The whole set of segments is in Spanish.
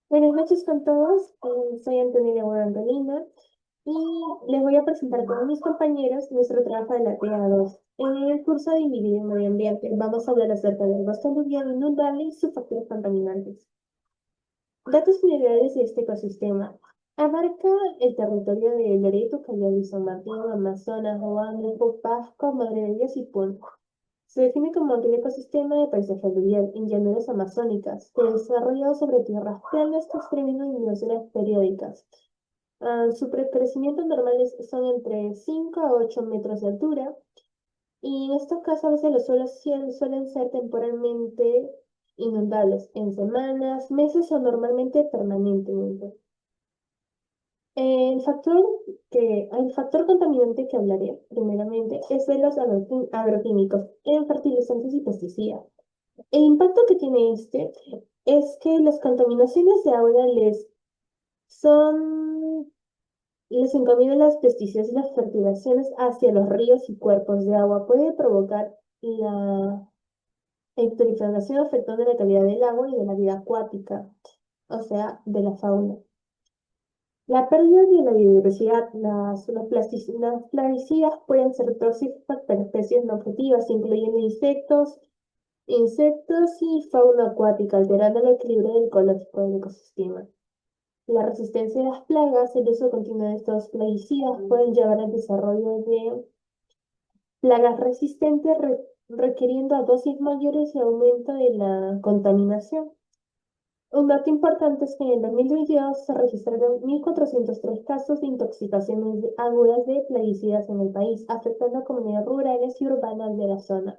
Buenas noches con todos, soy Antonina Guadalcanina y les voy a presentar con mis compañeros nuestro trabajo de la TA2. En el curso dividido en medio ambiente vamos a hablar acerca del bosque aluvial inundable y sus factores contaminantes. Datos generales de este ecosistema. Abarca el territorio de Loreto, Callao y San Martín, Amazonas, Huánuco, Pasco, Madre de Dios y Puno. Se define como aquel ecosistema de paisaje aluvial en llanuras amazónicas, que desarrollado sobre tierras planas que experimentan inundaciones periódicas. Su crecimiento normales son entre 5 a 8 metros de altura, y en estos casos a veces los suelos suelen ser temporalmente inundables en semanas, meses o normalmente permanentemente. El factor contaminante que hablaré primeramente es de los agroquímicos en fertilizantes y pesticidas. El impacto que tiene este es que las contaminaciones de agua son, les encaminan las pesticidas y las fertilizaciones hacia los ríos y cuerpos de agua. Puede provocar la eutrofización afectando la calidad del agua y de la vida acuática, o sea, de la fauna. La pérdida de la biodiversidad, las plaguicidas pueden ser tóxicas para especies no objetivas, incluyendo insectos y fauna acuática, alterando el equilibrio ecológico del ecosistema. La resistencia a las plagas, el uso continuo de estos plaguicidas pueden llevar al desarrollo de plagas resistentes, requiriendo a dosis mayores y aumento de la contaminación. Un dato importante es que en el 2022 se registraron 1.403 casos de intoxicaciones agudas de plaguicidas en el país, afectando a comunidades rurales y urbanas de la zona.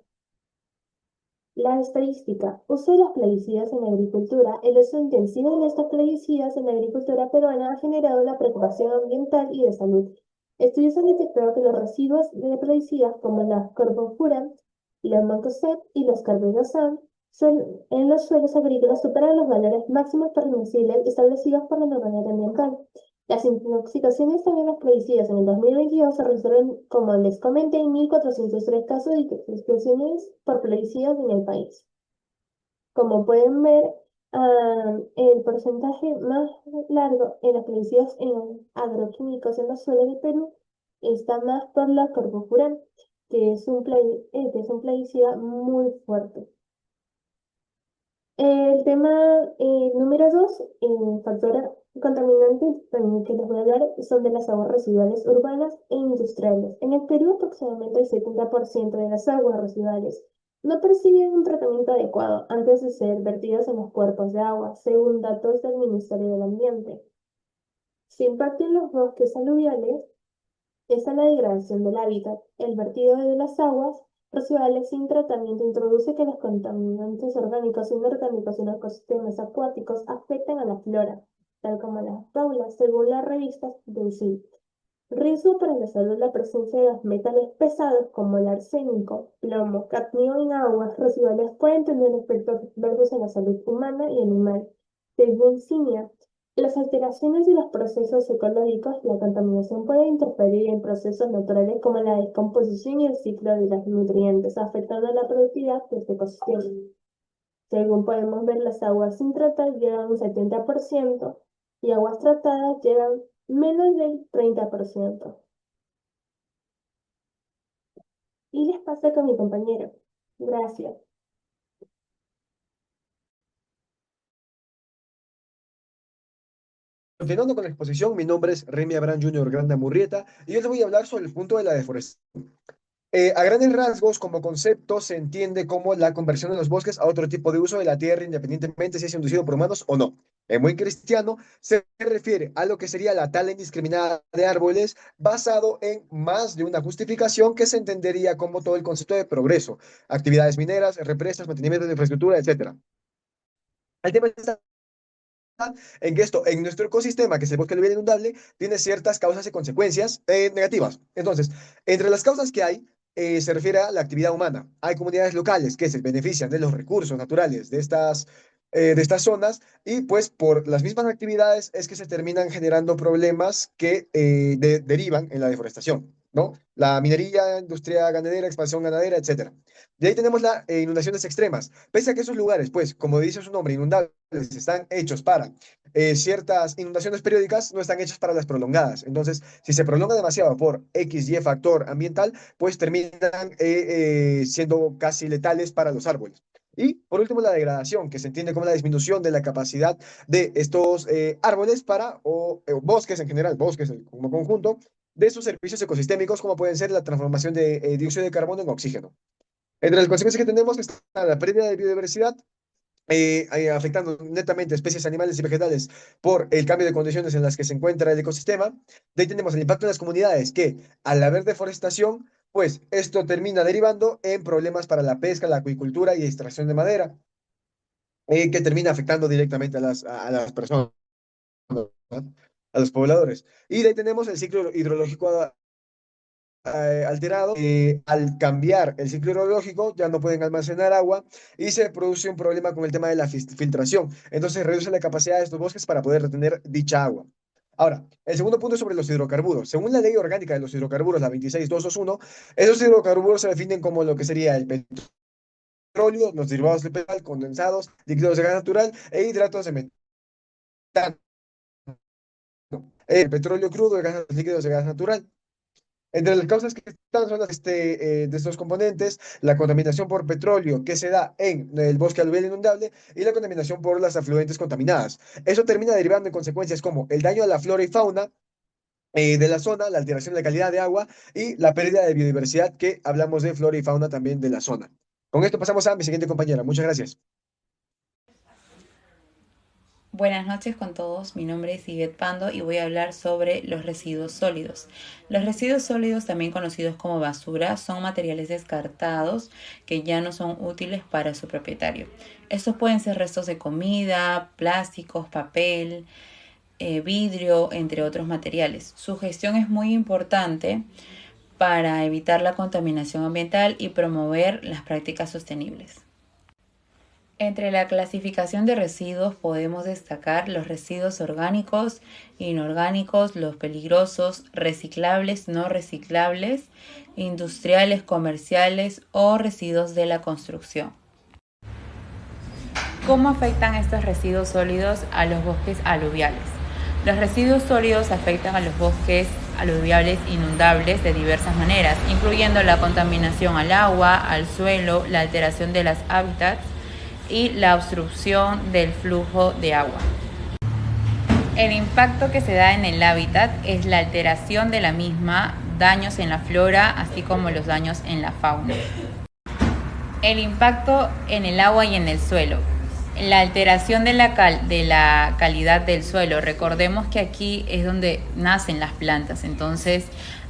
La estadística. Uso de los plaguicidas en la agricultura. El uso intensivo de estos plaguicidas en la agricultura peruana ha generado una preocupación ambiental y de salud. Estudios han detectado que los residuos de plaguicidas como la carbonfuran, la mancozeb y los carbendazol en los suelos agrícolas superan los valores máximos permisibles establecidos por la normativa ambiental. Las intoxicaciones también las plaguicidas en el 2022 se registraron, como les comenté, en 1.403 casos de intoxicaciones por plaguicidas en el país. Como pueden ver, el porcentaje más largo en los plaguicidas en agroquímicos en los suelos de Perú está más por la corbofuran, que es un plaguicida muy fuerte. El tema número dos, factores contaminantes también que les voy a hablar son de las aguas residuales urbanas e industriales. En el Perú, aproximadamente el 70% de las aguas residuales no perciben un tratamiento adecuado antes de ser vertidas en los cuerpos de agua, según datos del Ministerio del Ambiente. Su impacto en los bosques aluviales es la degradación del hábitat. El vertido de las aguas residuales sin tratamiento introduce que los contaminantes orgánicos e inorgánicos en los ecosistemas acuáticos afectan a la flora, tal como las faunas, según la revista Biocid. Riesgo para la salud: la presencia de los metales pesados como el arsénico, plomo, cadmio en aguas residuales pueden tener efectos adversos en la salud humana y animal. Según CINIA, las alteraciones de los procesos ecológicos, la contaminación puede interferir en procesos naturales como la descomposición y el ciclo de los nutrientes, afectando la productividad de este ecosistema. Según podemos ver, las aguas sin tratar llegan un 70% y aguas tratadas llegan menos del 30%. Y les pasa con mi compañero. Gracias. Continuando con la exposición, mi nombre es Remy Abraham Jr. Granda Murrieta y yo les voy a hablar sobre el punto de la deforestación. A grandes rasgos, como concepto, se entiende como la conversión de los bosques a otro tipo de uso de la tierra, independientemente si es inducido por humanos o no. En muy cristiano, se refiere a lo que sería la tala indiscriminada de árboles basado en más de una justificación que se entendería como todo el concepto de progreso, actividades mineras, represas, mantenimiento de infraestructura, etcétera. El tema está en que esto, en nuestro ecosistema, que es el bosque aluvial inundable, tiene ciertas causas y consecuencias negativas. Entonces, entre las causas que hay, se refiere a la actividad humana. Hay comunidades locales que se benefician de los recursos naturales de estas zonas y pues por las mismas actividades es que se terminan generando problemas que derivan en la deforestación, ¿no? La minería, industria ganadera, expansión ganadera, etcétera. De ahí tenemos las inundaciones extremas. Pese a que esos lugares, pues, como dice su nombre, inundables, están hechos para ciertas inundaciones periódicas no están hechas para las prolongadas. Entonces, si se prolonga demasiado por X, Y factor ambiental, pues terminan siendo casi letales para los árboles. Y por último, la degradación, que se entiende como la disminución de la capacidad de estos árboles o bosques en general, bosques como conjunto, de sus servicios ecosistémicos, como pueden ser la transformación de dióxido de carbono en oxígeno. Entre las consecuencias que tenemos está la pérdida de biodiversidad, afectando netamente especies animales y vegetales por el cambio de condiciones en las que se encuentra el ecosistema. De ahí tenemos el impacto en las comunidades, que al haber deforestación, pues esto termina derivando en problemas para la pesca, la acuicultura y extracción de madera, que termina afectando directamente a las personas, ¿no? A los pobladores. Y de ahí tenemos el ciclo hidrológico alterado. Al cambiar el ciclo hidrológico, ya no pueden almacenar agua y se produce un problema con el tema de la filtración. Entonces reduce la capacidad de estos bosques para poder retener dicha agua. Ahora, el segundo punto es sobre los hidrocarburos. Según la ley orgánica de los hidrocarburos, la 26221, esos hidrocarburos se definen como lo que sería el petróleo, los derivados del petróleo, condensados, líquidos de gas natural e hidratos de metano. El petróleo crudo, de gas líquidos de gas natural. Entre las causas que están son de estos componentes, la contaminación por petróleo que se da en el bosque aluvial inundable y la contaminación por las afluentes contaminadas. Eso termina derivando en consecuencias como el daño a la flora y fauna de la zona, la alteración de la calidad de agua y la pérdida de biodiversidad, que hablamos de flora y fauna también de la zona. Con esto pasamos a mi siguiente compañera. Muchas gracias. Buenas noches con todos, mi nombre es Ivette Pando y voy a hablar sobre los residuos sólidos. Los residuos sólidos, también conocidos como basura, son materiales descartados que ya no son útiles para su propietario. Estos pueden ser restos de comida, plásticos, papel, vidrio, entre otros materiales. Su gestión es muy importante para evitar la contaminación ambiental y promover las prácticas sostenibles. Entre la clasificación de residuos podemos destacar los residuos orgánicos, inorgánicos, los peligrosos, reciclables, no reciclables, industriales, comerciales o residuos de la construcción. ¿Cómo afectan estos residuos sólidos a los bosques aluviales? Los residuos sólidos afectan a los bosques aluviales inundables de diversas maneras, incluyendo la contaminación al agua, al suelo, la alteración de los hábitats y la obstrucción del flujo de agua. El impacto que se da en el hábitat es la alteración de la misma, daños en la flora, así como los daños en la fauna. El impacto en el agua y en el suelo. La alteración de la calidad del suelo. Recordemos que aquí es donde nacen las plantas, entonces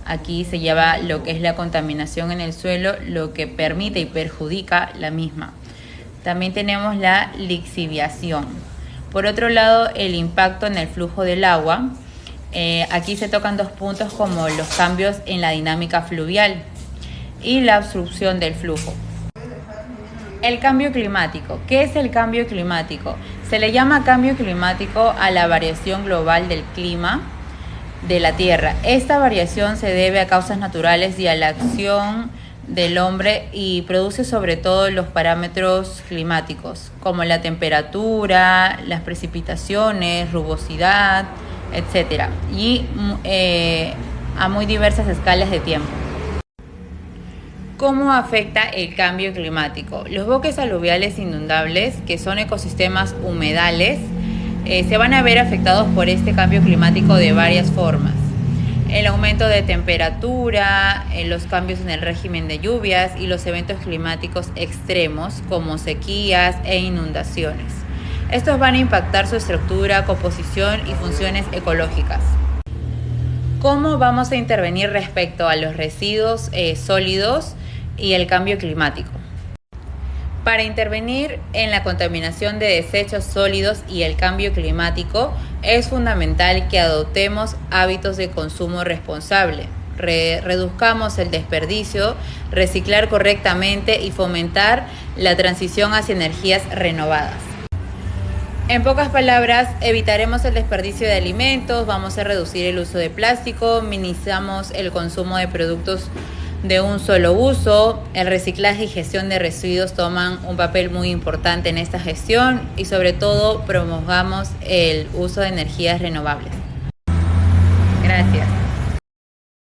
aquí se lleva lo que es la contaminación en el suelo, lo que permite y perjudica la misma. También tenemos la lixiviación. Por otro lado, el impacto en el flujo del agua. Aquí se tocan dos puntos como los cambios en la dinámica fluvial y la obstrucción del flujo. El cambio climático. ¿Qué es el cambio climático? Se le llama cambio climático a la variación global del clima de la Tierra. Esta variación se debe a causas naturales y a la acción del hombre y produce sobre todo los parámetros climáticos como la temperatura, las precipitaciones, rugosidad, etc. y a muy diversas escalas de tiempo. ¿Cómo afecta el cambio climático? Los bosques aluviales inundables, que son ecosistemas humedales, se van a ver afectados por este cambio climático de varias formas. El aumento de temperatura, los cambios en el régimen de lluvias y los eventos climáticos extremos como sequías e inundaciones. Estos van a impactar su estructura, composición y funciones ecológicas. ¿Cómo vamos a intervenir respecto a los residuos sólidos y el cambio climático? Para intervenir en la contaminación de desechos sólidos y el cambio climático, es fundamental que adoptemos hábitos de consumo responsable, reduzcamos el desperdicio, reciclar correctamente y fomentar la transición hacia energías renovadas. En pocas palabras, evitaremos el desperdicio de alimentos, vamos a reducir el uso de plástico, minimizamos el consumo de productos de un solo uso. El reciclaje y gestión de residuos toman un papel muy importante en esta gestión y sobre todo promovamos el uso de energías renovables. Gracias.